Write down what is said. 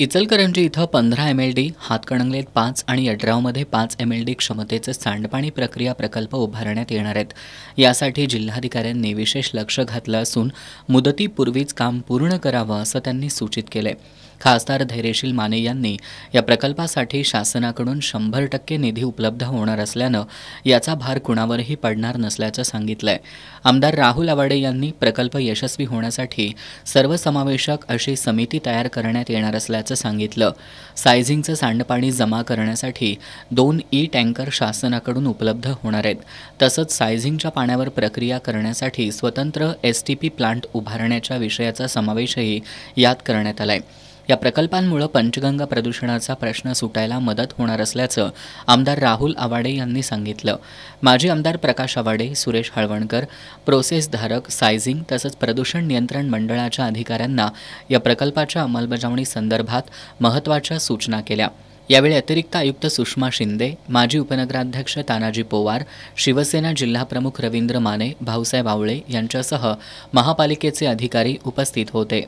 इचलकरंजी इथं 15 MLD, हातकणंगलेत 5 आणि यड्रावमध्ये 5 MLD क्षमतेचे सांडपाणी प्रक्रिया प्रकल्प उभारण्यात येणार आहेत। यासाठी जिल्हाधिकाऱ्यांनी विशेष लक्ष घातलं असून मुदतीपूर्वीच काम पूर्ण करावं असं त्यांनी सूचित केलंय। खासदार धैर्यशील माने यांनी या प्रकल्पासाठी शासनाकडून 100% निधी उपलब्ध होणार असल्यानं याचा भार कुणावरही पडणार नसल्याचं सांगितलंय। आमदार राहुल आवाडे यांनी प्रकल्प यशस्वी होण्यासाठी सर्वसमावेशक अशी समिती तयार करण्यात येणार असल्याचं सांगितलं। सायझिंगचं सांडपाणी जमा करण्यासाठी 2 टँकर शासनाकडून उपलब्ध होणार आहेत। तसंच सायझिंगच्या पाण्यावर प्रक्रिया करण्यासाठी स्वतंत्र STP प्लांट उभारण्याच्या विषयाचा समावेशही यात करण्यात आलाय। या प्रकल्पांमुळे पंचगंगा प्रदूषणाचा प्रश्न सुटायला मदत होणार असल्याचं आमदार राहुल आवाडे यांनी सांगितलं। माजी आमदार प्रकाश आवाडे, सुरेश हळवणकर, प्रोसेसधारक, सायझिंग तसंच प्रदूषण नियंत्रण मंडळाच्या अधिकाऱ्यांना या प्रकल्पाच्या अंमलबजावणी संदर्भात महत्त्वाच्या सूचना केल्या। यावेळी अतिरिक्त आयुक्त सुषमा शिंदे, माजी उपनगराध्यक्ष तानाजी पोवार, शिवसेना जिल्हाप्रमुख रवींद्र माने, भाऊसाहेब आवळे यांच्यासह महापालिकेचे अधिकारी उपस्थित होते।